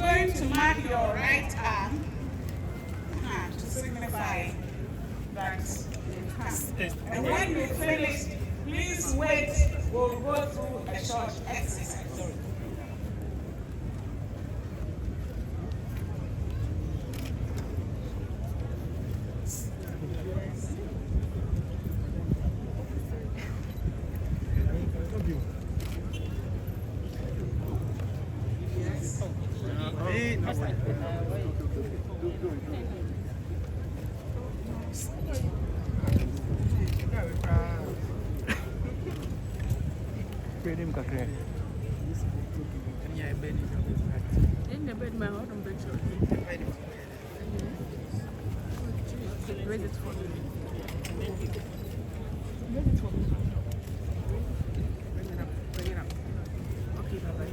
going to mark your right arm to signify that you've come. And when you finish, please wait. We'll go through a short exercise. Raise it for me. Bring it up. Okay, bye-bye.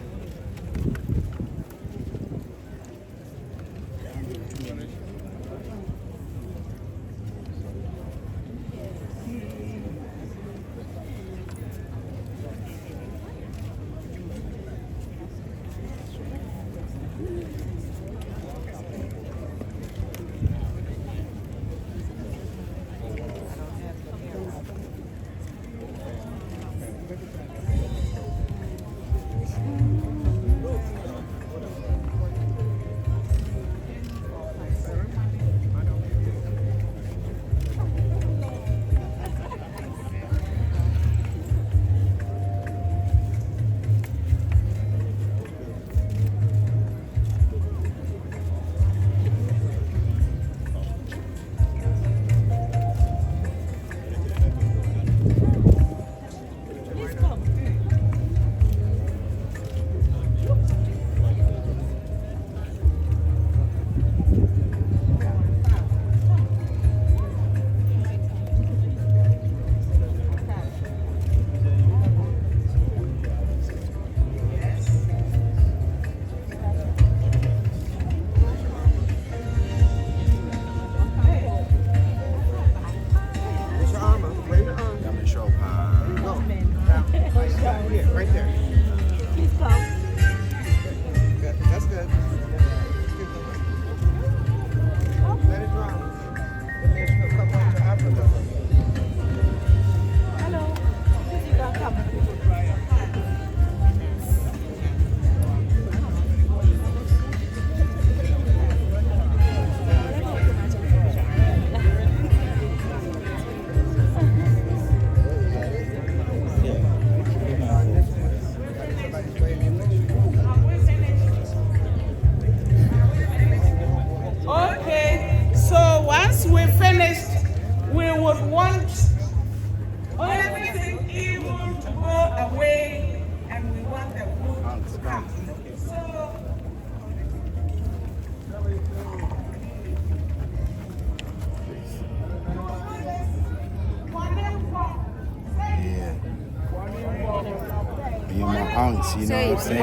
You know what I'm saying?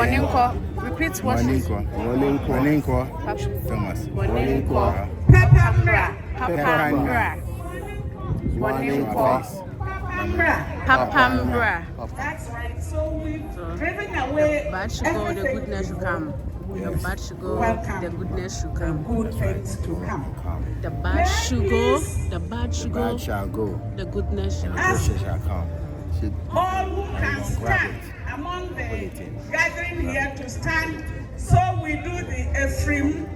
Repeat what? Waninko. Thomas. Waninko. Papambra. That's right. So we've driven away. Bad should go, the goodness should come. The bad should go, the goodness should come. Good things to come. The bad should go, the bad should go. The bad shall go. The goodness shall come. All who can stand among the gathering here to stand, so we do the Ephraim.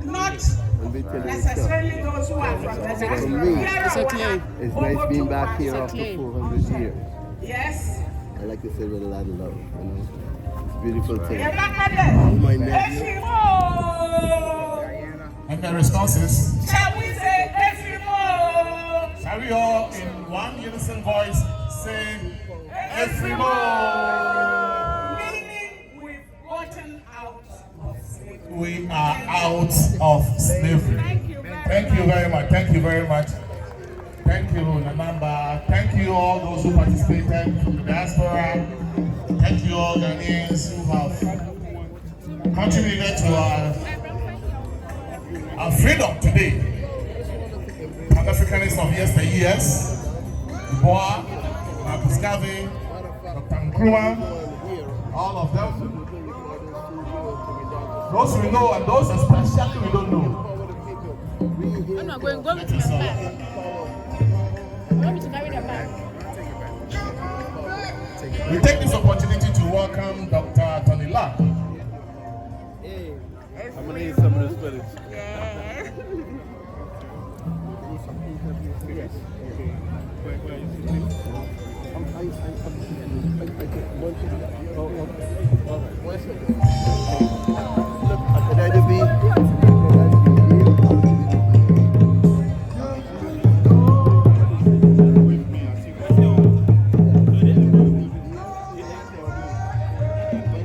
Not necessarily those who are from the diaspora. It's nice being back here after 400 years. Yes. I like to say with a lot of love, you know. It's a beautiful thing. My nephew. And the responses. Shall we say Efrimo? Shall we all in one unison voice say Efrimo? Meaning we've gotten out of slavery. We are out of slavery. Thank you very much. Thank you very much. Thank you, Namamba. Thank you all those who participated from the diaspora. Thank you all Ghanaians who have contributed to our freedom today. Pan-Africanists of yesteryears, Boa, Marcus Garvey, Dr. Nkrumah, all of them. Those we know and those especially we don't know. I'm not going to the back. You want me to carry the bag? We take this opportunity to welcome Dr. Tony La. I'm gonna need some of this footage. Yeah. Yes. Okay.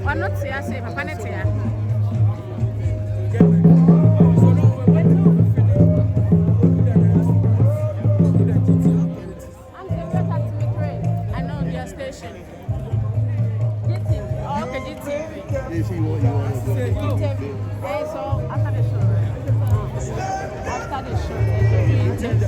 I'm not here, say, Papa, not here. I know their station. GTV. Oh, okay, GTV. GTV. Hey, so after the show. After the show, there's a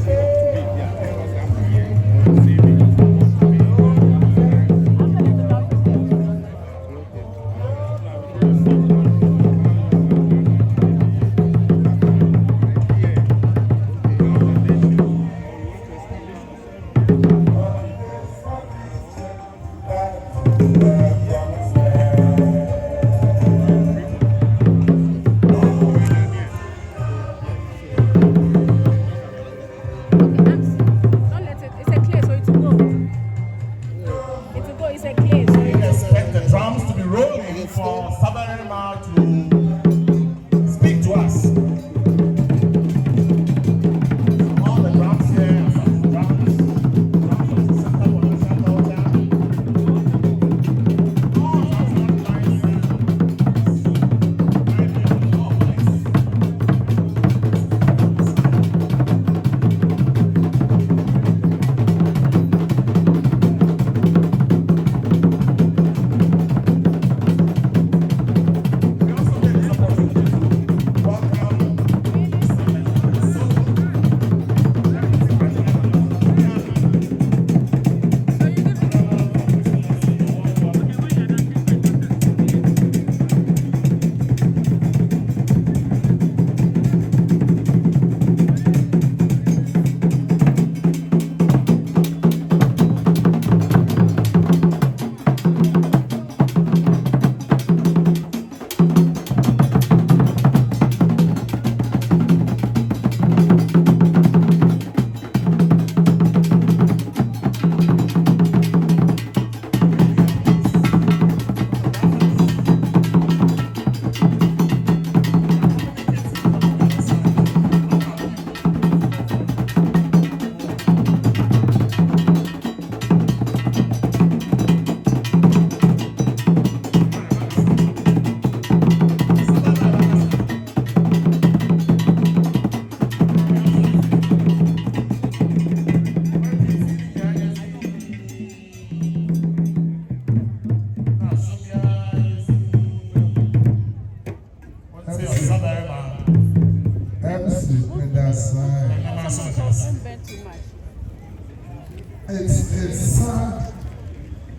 It's sad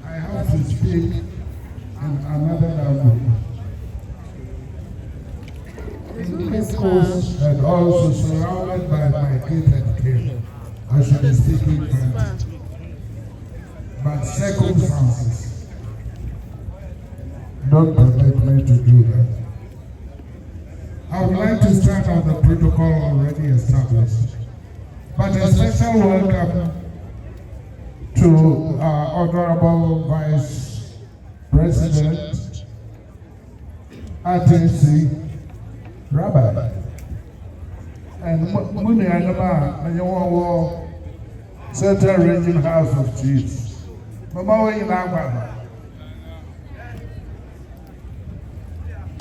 I have to speak in another language. Coast and also surrounded by my kith and kin. I should be speaking French. But circumstances don't permit me to do that. I would like to start on the protocol already established. But a special welcome to our Honorable Vice President, RTC, Rabbi, and Muni Anama, and your Central Region House of Chiefs. Mama, in Agba.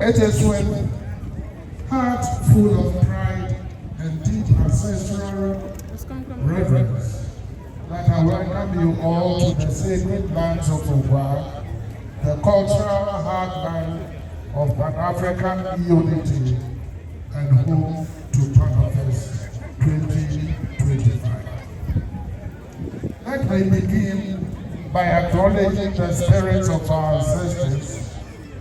It is with heart full of pride and deep ancestral reverence that I welcome you all to the sacred lands of Ogwa, the cultural heartland of Pan-African unity and home to panafest 2025. Let me begin by acknowledging the spirits of our ancestors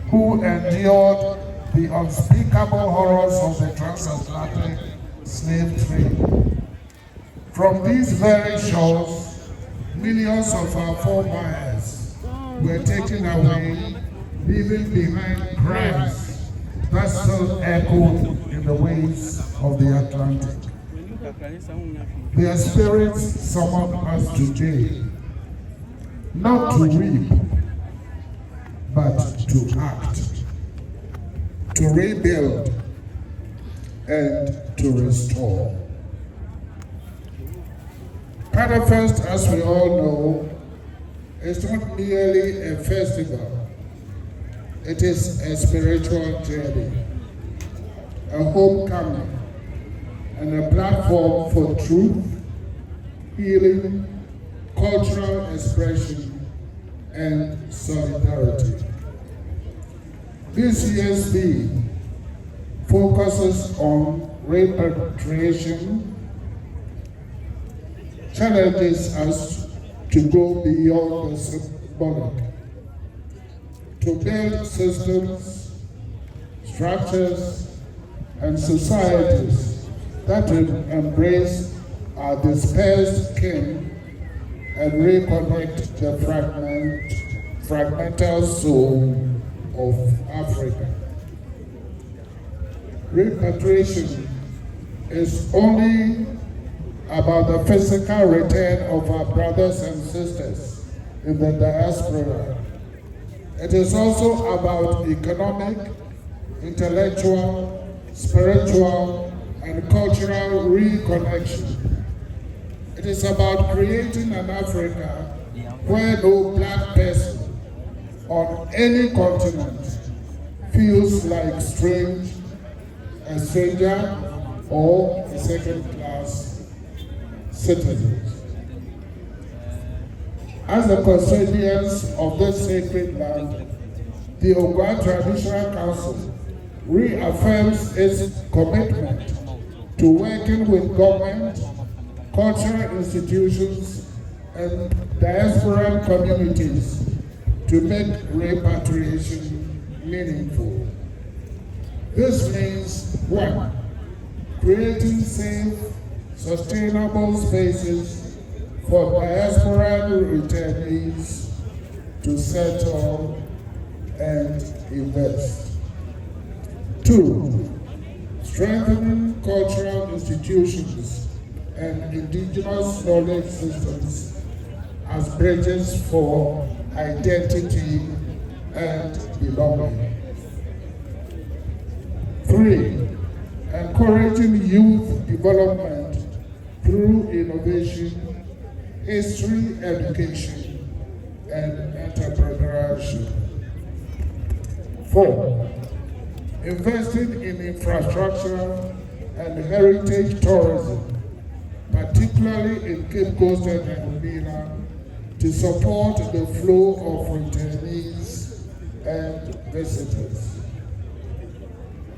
who endured the unspeakable horrors of the transatlantic slave trade. From these very shores, millions of our forebears were taken away, leaving behind cries that still echoed in the waves of the Atlantic. Their spirits summon us today, not to weep, but to act, to rebuild, and to restore. Panafest, as we all know, is not merely a festival. It is a spiritual journey, a homecoming, and a platform for truth, healing, cultural expression, and solidarity. This year's theme focuses on repatriation, challenges us to go beyond the symbolic, to build systems, structures, and societies that will embrace our dispersed kin and reconnect the fragmental soul of Africa. Repatriation is only about the physical return of our brothers and sisters in the diaspora. It is also about economic, intellectual, spiritual, and cultural reconnection. It is about creating an Africa where no black person on any continent feels like a stranger, or a second-class citizen. As the custodians of this sacred land, the Ogwa Traditional Council reaffirms its commitment to working with government, cultural institutions, and diaspora communities to make repatriation meaningful. This means 1. Creating safe, sustainable spaces for diaspora returnees to settle and invest. 2. Strengthening cultural institutions and indigenous knowledge systems as bridges for identity and belonging. 3. Encouraging youth development through innovation, history education, and entrepreneurship. 4. Investing in infrastructure and heritage tourism, particularly in Cape Coast and Anguilla, to support the flow of returnees and visitors.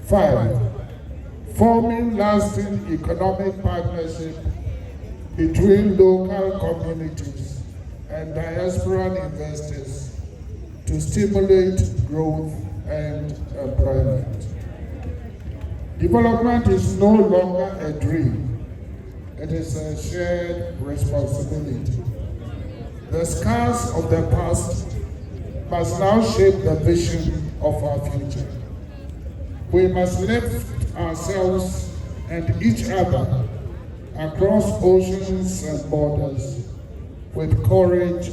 5. Forming lasting economic partnership between local communities and diaspora investors to stimulate growth and employment. Development is no longer a dream, it is a shared responsibility. The scars of the past must now shape the vision of our future. We must lift ourselves and each other across oceans and borders with courage,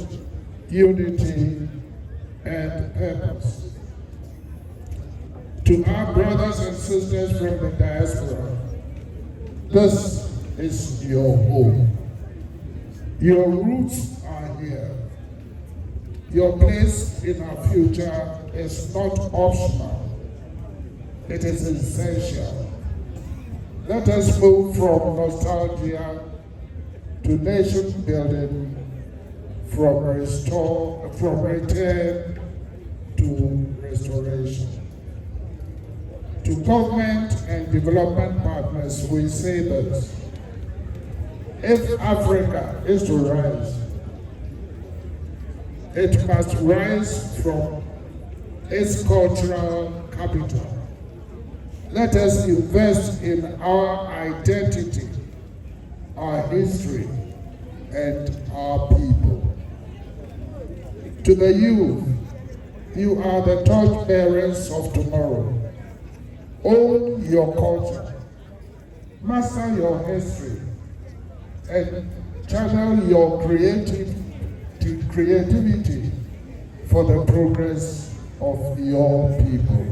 unity, and purpose. To our brothers and sisters from the diaspora, this is your home. Your roots are here. Your place in our future is not optional. It is essential. Let us move from nostalgia to nation building, from return to restoration. To government and development partners, we say this: if Africa is to rise, it must rise from its cultural capital. Let us invest in our identity, our history, and our people. To the youth, you are the torch bearers of tomorrow. Own your culture, master your history, and channel your creativity for the progress of your people.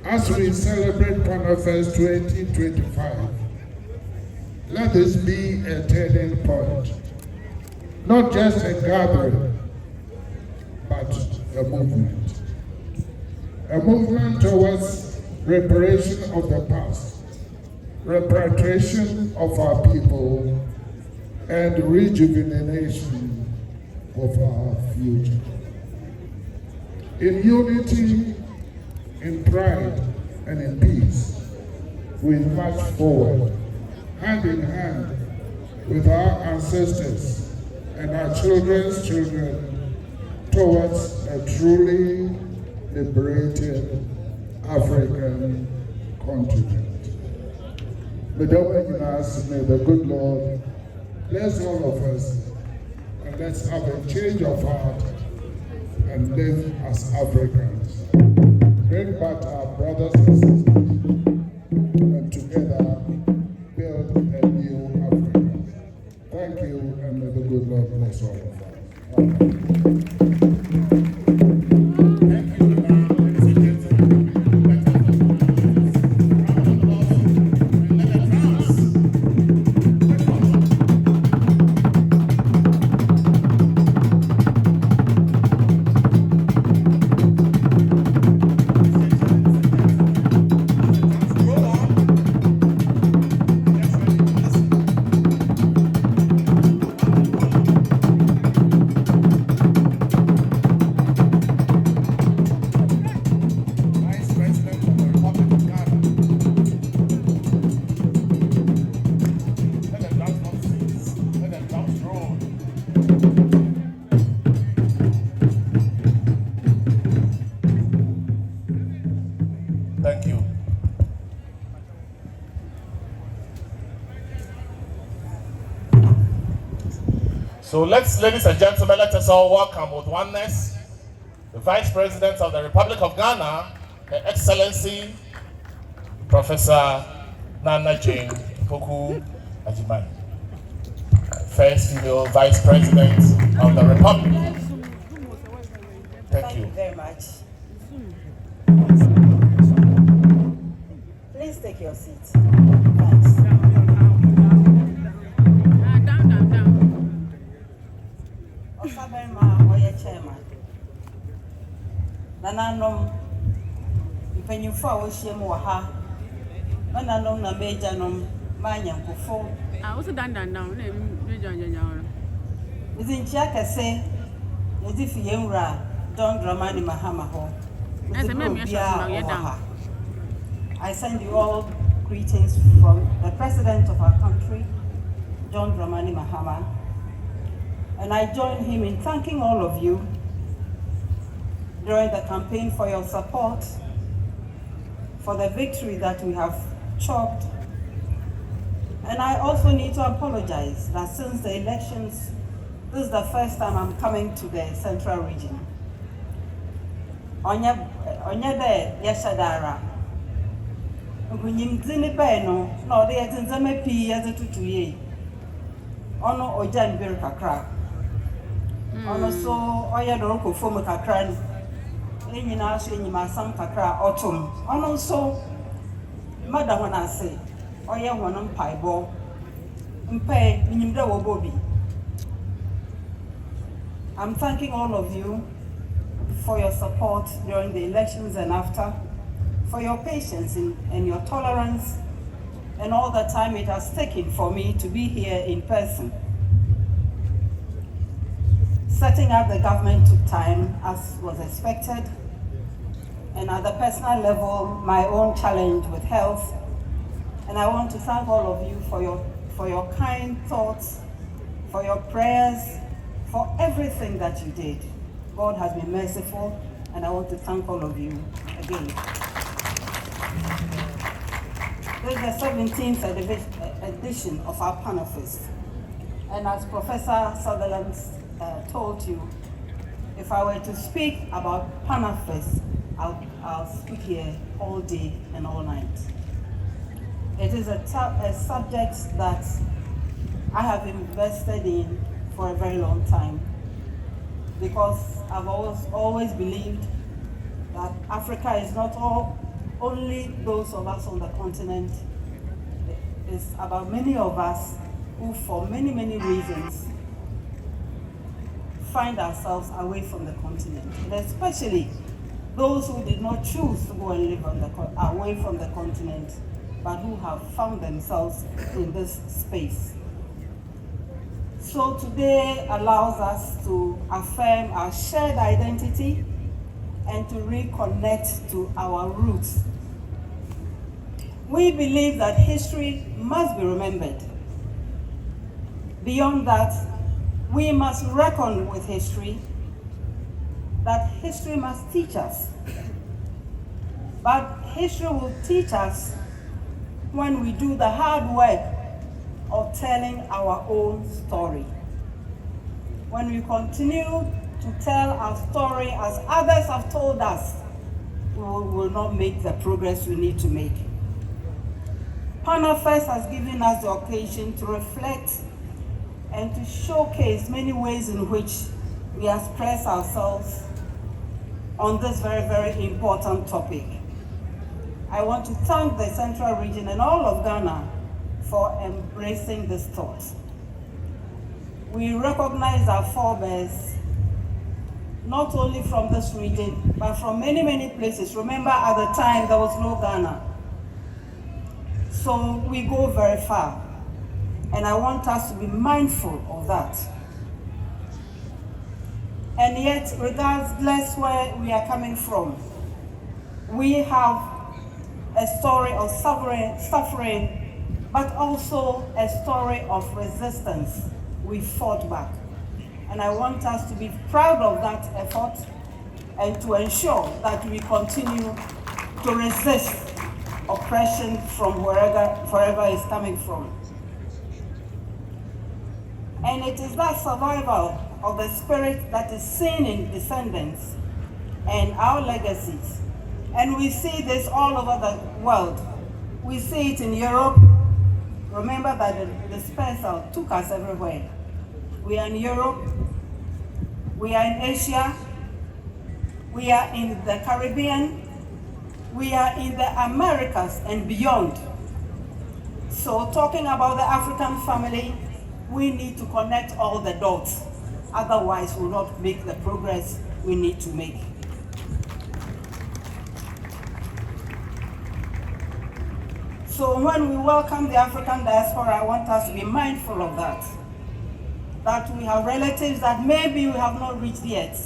As we celebrate Panafest 2025, let this be a turning point, not just a gathering, but a movement. A movement towards reparation of the past, repatriation of our people, and rejuvenation of our future. In unity, in pride, and in peace, we march forward, hand in hand with our ancestors and our children's children towards a truly liberated African continent. May the good Lord bless all of us, and let's have a change of heart and live as Africans. Bring back our brothers and sisters, and together build a new Africa. Thank you, and may the good Lord bless all of us. Thank you. So ladies and gentlemen, let us all welcome with oneness the Vice President of the Republic of Ghana, Her Excellency, Professor Nana Jane Poku Ajiman, first female Vice President of the Republic. Thank you very much. Please take your seat. Thanks. Osaberma Oye Chairman. Nananom Mpanyinfo a wohyiam wɔ ha. Nananom na mejanom manyankofo. What's down na meja nyanya. Izinchia kese yedifi yenwura Don Dramani Mahama ho. I send you all greetings from the President of our country, John Dramani Mahama, and I join him in thanking all of you during the campaign for your support, for the victory that we have chalked. And I also need to apologize that since the elections, this is the first time I'm coming to the Central Region. Onye de yeshadara. Nkunyimzini beno na ode yetinzame pi yetutuye. Ono ojan biru kakra. Ono so oya do ko fomu kakra ni. Enyina so enyima sam kakra otum. Ono so madam wana say oya wono mpaibo. Mpe nyimda wo bobi. I'm thanking all of you for your support during the elections and after, for your patience and your tolerance, and all the time it has taken for me to be here in person. Setting up the government took time, as was expected, and at the personal level, my own challenge with health. And I want to thank all of you for your kind thoughts, for your prayers, for everything that you did. God has been merciful, and I want to thank all of you again. This is the 17th edition of our panafest. And as Professor Sutherland told you, if I were to speak about panafest, I'll speak here all day and all night. It is a subject that I have invested in for a very long time, because I've always believed that Africa is not only those of us on the continent. It's about many of us who, for many, many reasons, find ourselves away from the continent, and especially those who did not choose to go and live away from the continent, but who have found themselves in this space. So today allows us to affirm our shared identity and to reconnect to our roots. We believe that history must be remembered. Beyond that, we must reckon with history, that history must teach us. But history will teach us when we do the hard work of telling our own story. When we continue to tell our story as others have told us, we will not make the progress we need to make. panafest has given us the occasion to reflect and to showcase many ways in which we express ourselves on this very, very important topic. I want to thank the Central Region and all of Ghana for embracing this thought. We recognize our forebears, not only from this region, but from many, many places. Remember, at the time, there was no Ghana. So we go very far. And I want us to be mindful of that. And yet, regardless where we are coming from, we have a story of suffering, but also a story of resistance. We fought back. And I want us to be proud of that effort and to ensure that we continue to resist oppression from wherever it's coming from. And it is that survival of the spirit that is seen in descendants and our legacies. And we see this all over the world. We see it in Europe. Remember that the dispersal took us everywhere. We are in Europe, we are in Asia, we are in the Caribbean, we are in the Americas and beyond. So talking about the African family, we need to connect all the dots. Otherwise, we'll not make the progress we need to make. So when we welcome the African diaspora, I want us to be mindful of that. That we have relatives that maybe we have not reached yet.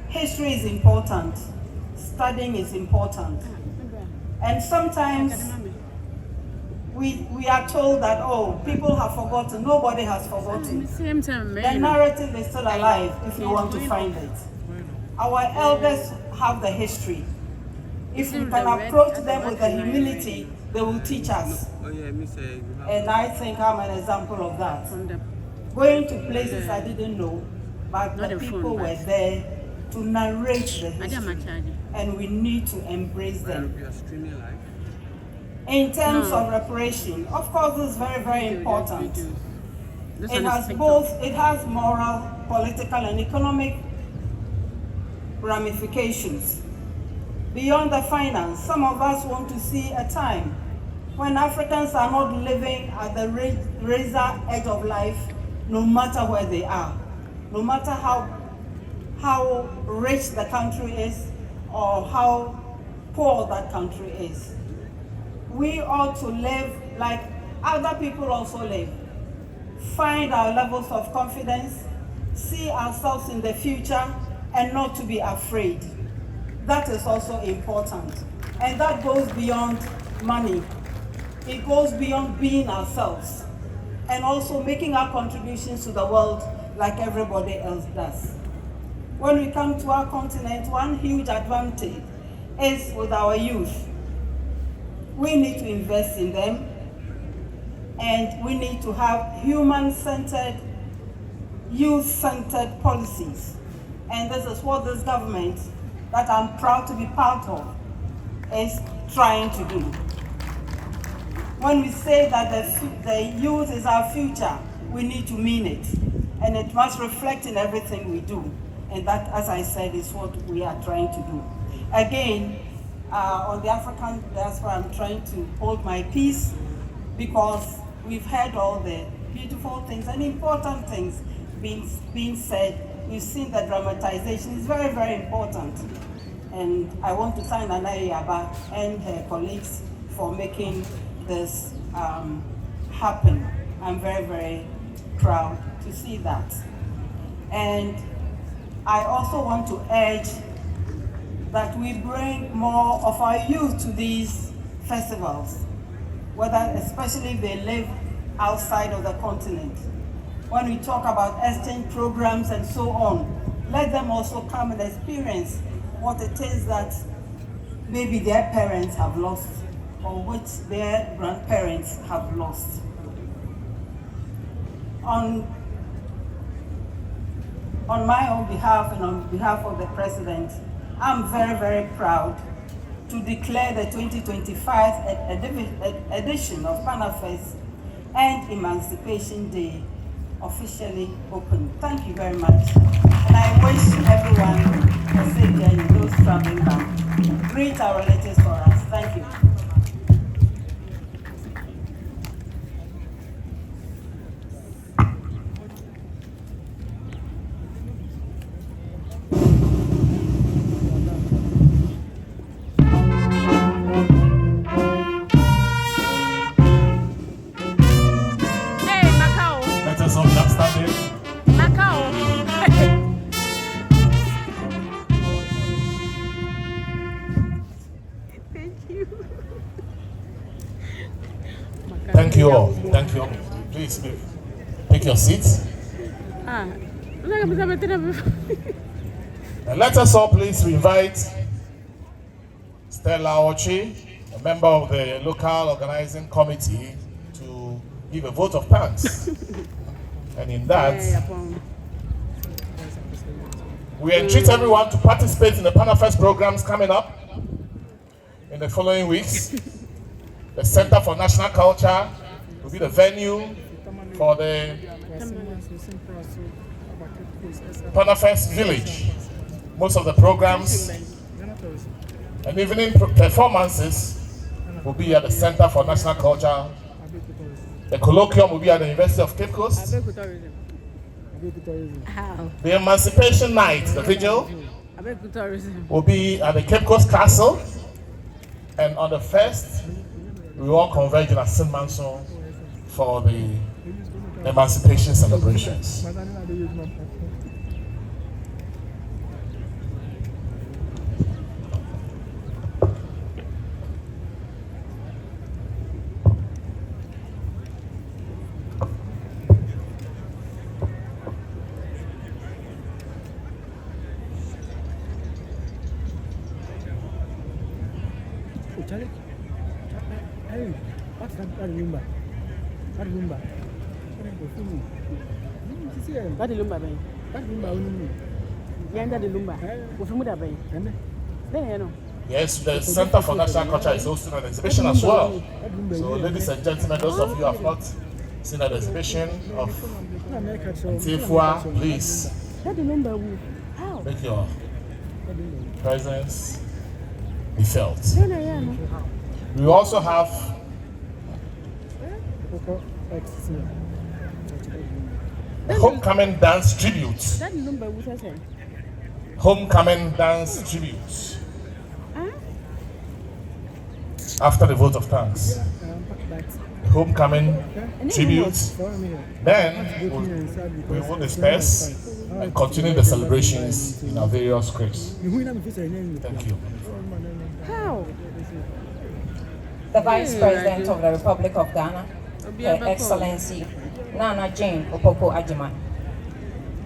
History is important. Studying is important. And sometimes we are told that, oh, people have forgotten. Nobody has forgotten. The narrative is still alive if you want to find it. Our elders have the history. If we can approach them with the humility, they will teach us. And I think I'm an example of that. Going to places I didn't know, but the people were there to narrate the history, and we need to embrace them. In terms of reparation, of course, this is very, very important. It has moral, political, and economic ramifications. Beyond the finance, some of us want to see a time when Africans are not living at the razor edge of life, no matter where they are, no matter how rich the country is or how poor that country is. We ought to live like other people also live. Find our levels of confidence, see ourselves in the future, and not to be afraid. That is also important. And that goes beyond money. It goes beyond being ourselves and also making our contributions to the world like everybody else does. When we come to our continent, one huge advantage is with our youth. We need to invest in them, and we need to have human-centered, youth-centered policies. And this is what this government, that I'm proud to be part of, is trying to do. When we say that the youth is our future, we need to mean it. And it must reflect in everything we do. And that, as I said, is what we are trying to do. Again, on the African diaspora, I'm trying to hold my peace, because we've heard all the beautiful things and important things being said. We've seen the dramatization is very, very important. And I want to thank Nana Yaba and her colleagues for making this happen. I'm very, very proud to see that. And I also want to urge that we bring more of our youth to these festivals, especially if they live outside of the continent. When we talk about exchange programs and so on, let them also come and experience what it is that maybe their parents have lost, or which their grandparents have lost. On my own behalf and on behalf of the President, I'm very, very proud to declare the 2025 edition of Panafest and Emancipation Day officially open. Thank you very much. And I wish everyone a safe journey, those traveling back. Greet our relatives for us. Thank you. Thank you all. Thank you all. Please take your seats. And let us all please invite Stella Ochi, a member of the local organizing committee, to give a vote of thanks. And in that, we entreat everyone to participate in the Panafest programs coming up in the following weeks. The Center for National Culture will be the venue for the Panafest Village. Most of the programs and evening performances will be at the Center for National Culture. The colloquium will be at the University of Cape Coast. The Emancipation Night, the vigil, will be at the Cape Coast Castle. And on the 1st, we all converge in St. Manson for the emancipation celebrations. Yes, the Center for National Culture is hosting an exhibition as well. So, ladies and gentlemen, those of you who have not seen an exhibition of Tifua, please make your presence be felt. We also have a homecoming dance tribute. Homecoming dance tribute. After the vote of thanks. Homecoming tribute. Then we will disperse and continue the celebrations in our various scripts. Thank you. How? The Vice President of the Republic of Ghana, Her Excellency Nana Jane Opoku Agyemang.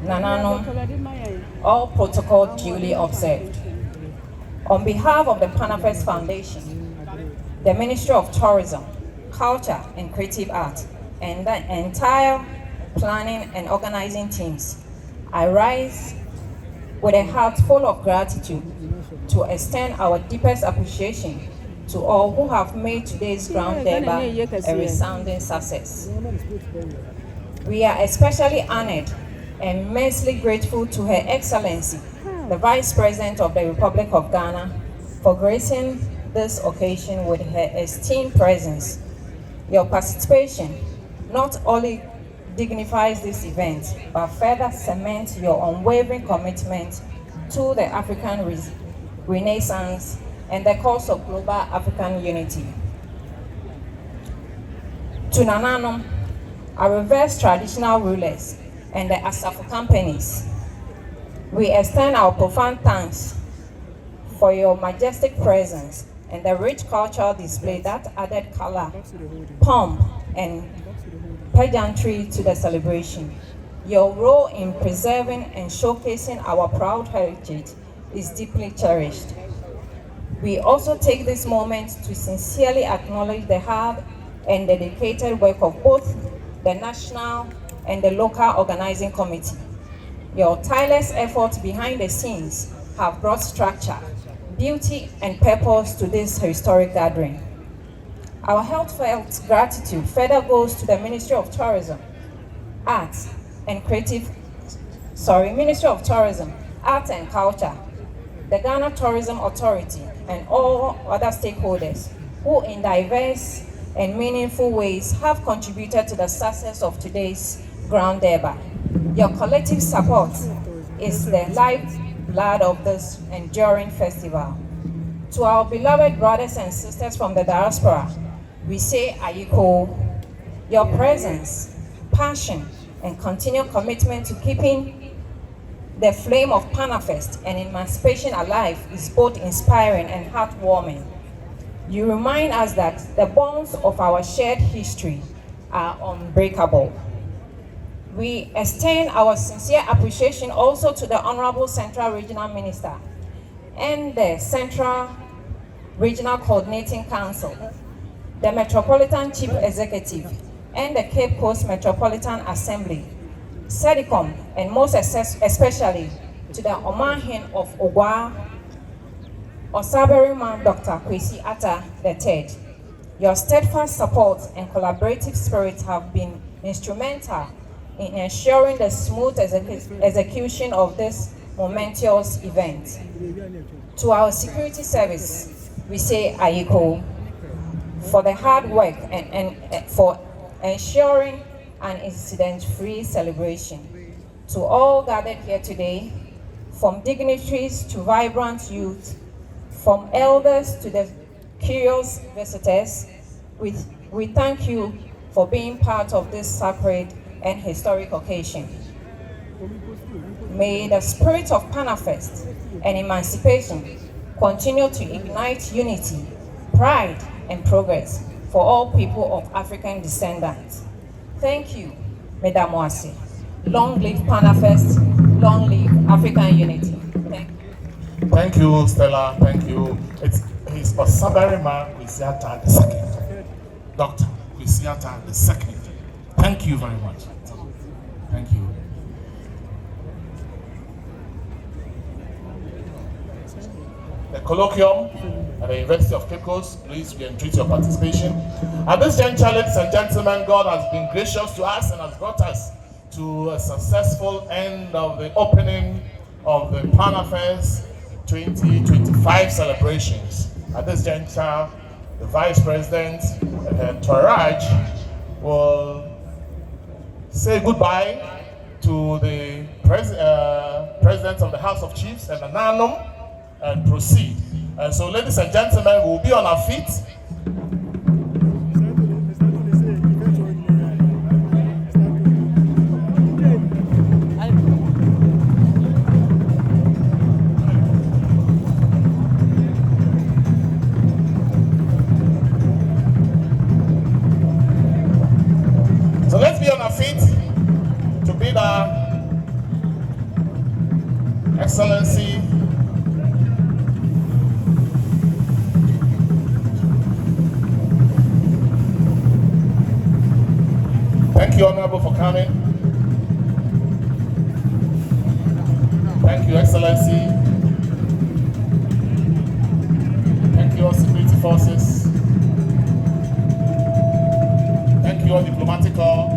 Nananum, all protocol duly observed. On behalf of the Panafest Foundation, the Ministry of Tourism, Culture and Creative Art, and the entire planning and organizing teams, I rise with a heart full of gratitude to extend our deepest appreciation to all who have made today's ground Durbar a resounding success. We are especially honored and immensely grateful to Her Excellency, the Vice President of the Republic of Ghana, for gracing this occasion with her esteemed presence. Your participation not only dignifies this event, but further cements your unwavering commitment to the African Renaissance and the cause of global African unity. To Nananum, our reverse traditional rulers, and the Asafo companies, we extend our profound thanks for your majestic presence and the rich cultural display that added color, pomp, and pageantry to the celebration. Your role in preserving and showcasing our proud heritage is deeply cherished. We also take this moment to sincerely acknowledge the hard and dedicated work of both the national and the local organizing committee. Your tireless efforts behind the scenes have brought structure, beauty, and purpose to this historic gathering. Our heartfelt gratitude further goes to the Ministry of Tourism, Arts and Arts and Culture, the Ghana Tourism Authority, and all other stakeholders who in diverse and meaningful ways have contributed to the success of today's Ground Durbar. Your collective support is the lifeblood of this enduring festival. To our beloved brothers and sisters from the diaspora, we say Ayiko. Your presence, passion, and continued commitment to keeping the flame of Panafest and emancipation alive is both inspiring and heartwarming. You remind us that the bonds of our shared history are unbreakable. We extend our sincere appreciation also to the Honorable Central Regional Minister and the Central Regional Coordinating Council, the Metropolitan Chief Executive, and the Cape Coast Metropolitan Assembly, SEDICOM, and most especially to the Omahin of Ogwa, Osaberima Dr. Kwesi Atta III. Your steadfast support and collaborative spirit have been instrumental in ensuring the smooth execution of this momentous event. To our security service, we say Ayiko for the hard work and for ensuring an incident-free celebration. To all gathered here today, from dignitaries to vibrant youth, from elders to the curious visitors, we thank you for being part of this sacred and historic occasion. May the spirit of Panafest and emancipation continue to ignite unity, pride, and progress for all people of African descendants. Thank you, Mesdames Moise. Long live Panafest, long live African unity. Thank you. Thank you, Stella. Thank you. He's Osaberima Kwesi Atta II. Dr. Kwesi Atta II. Thank you very much. Thank you. The colloquium at the University of Cape Coast, please, we entreat your participation. At this juncture, ladies and gentlemen, God has been gracious to us and has brought us to a successful end of the opening of the Panafest 2025 celebrations. At this juncture, the Vice President and her entourage will say goodbye to the President of the House of Chiefs and Nananum and proceed. And so, ladies and gentlemen, we'll be on our feet. So let's be on our feet to bid our Excellency, thank you, Honorable, for coming. Thank you, Excellency. Thank you, all security forces. Thank you, all diplomatic corps.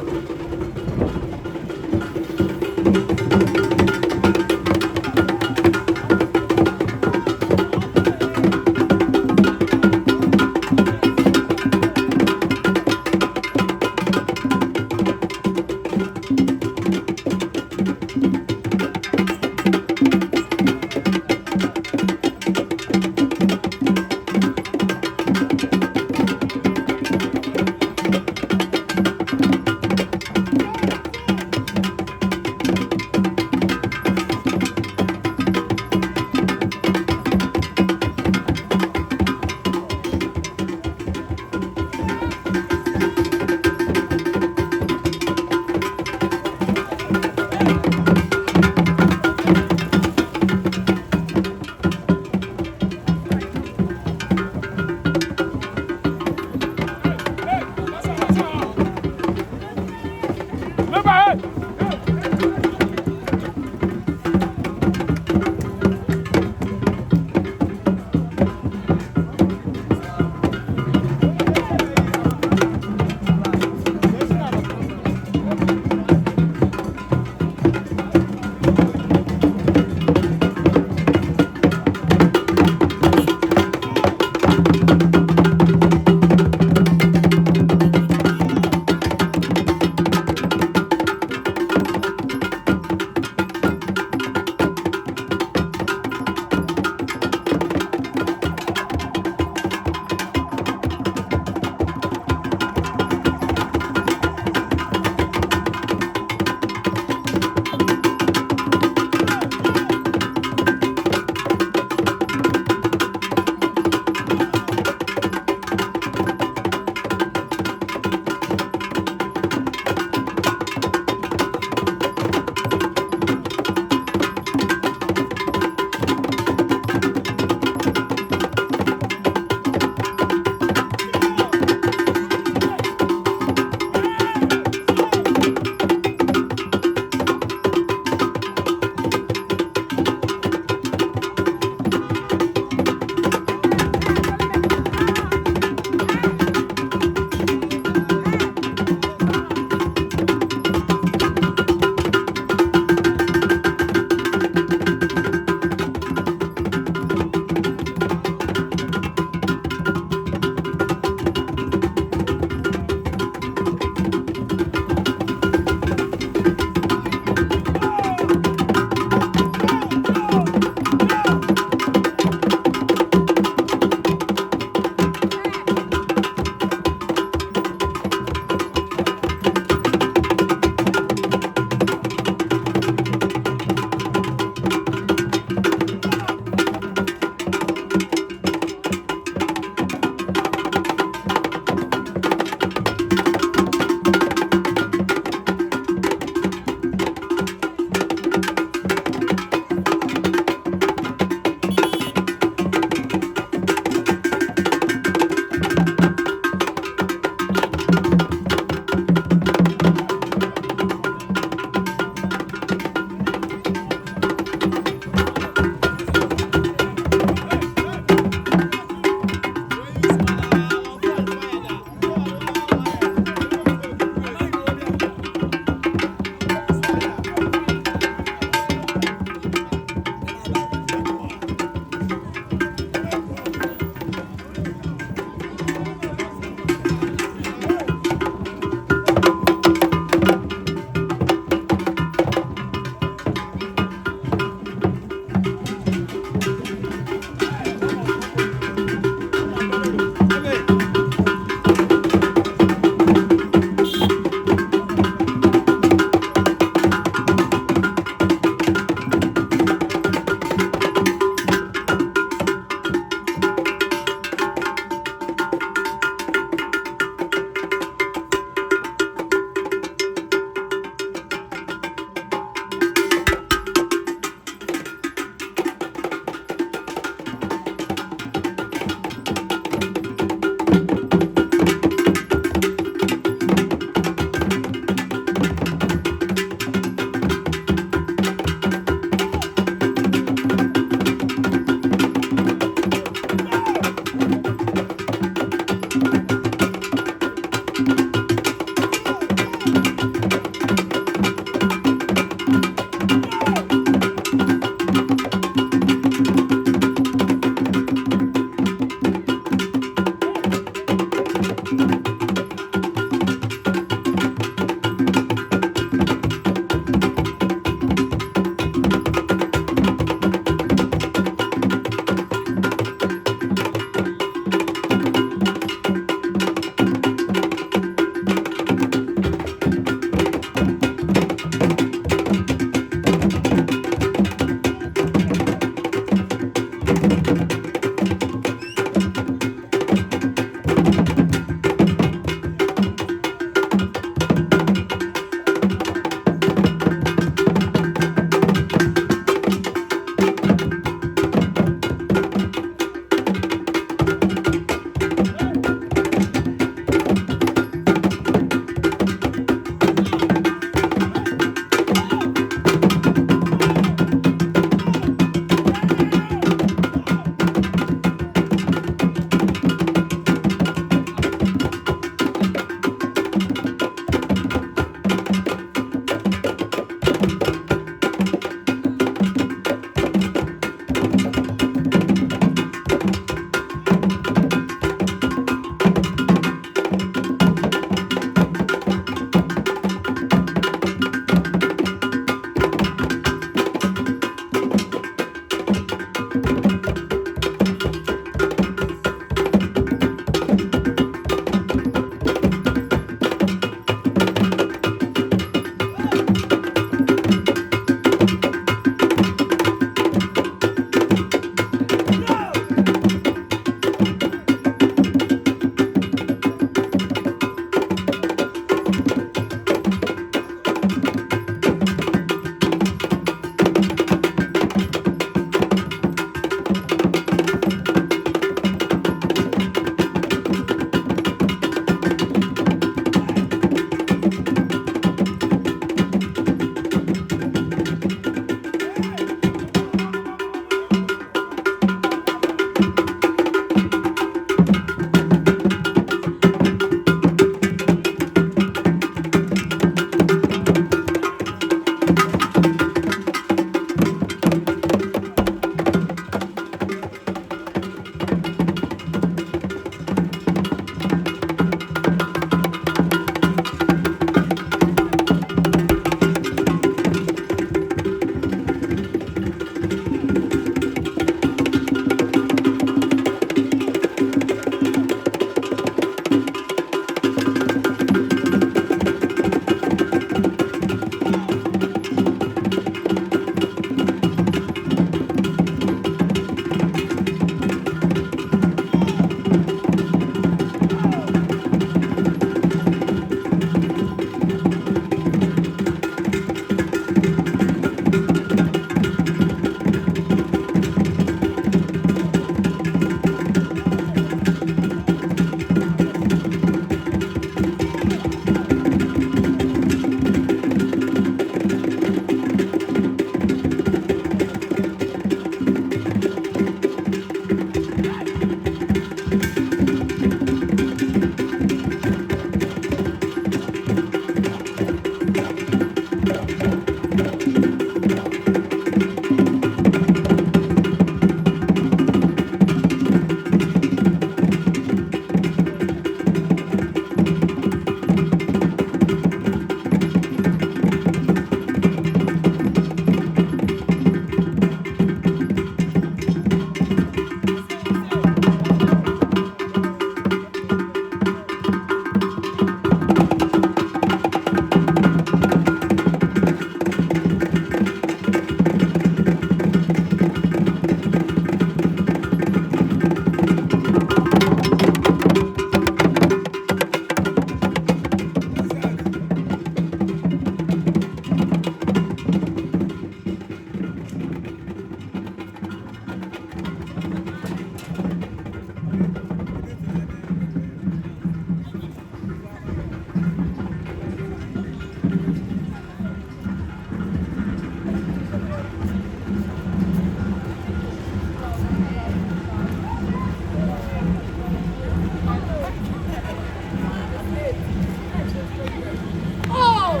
Oh!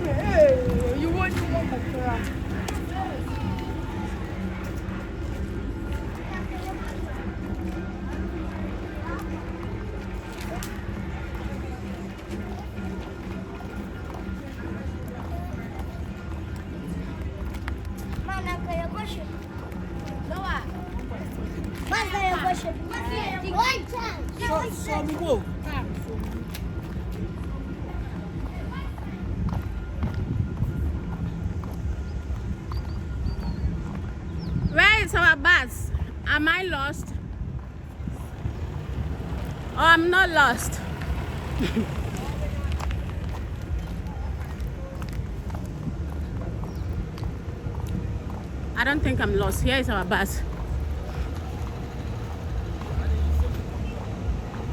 Hey, you want my car? Where is our bus? Am I lost? Oh, I'm not lost. I don't think I'm lost. Here is our bus.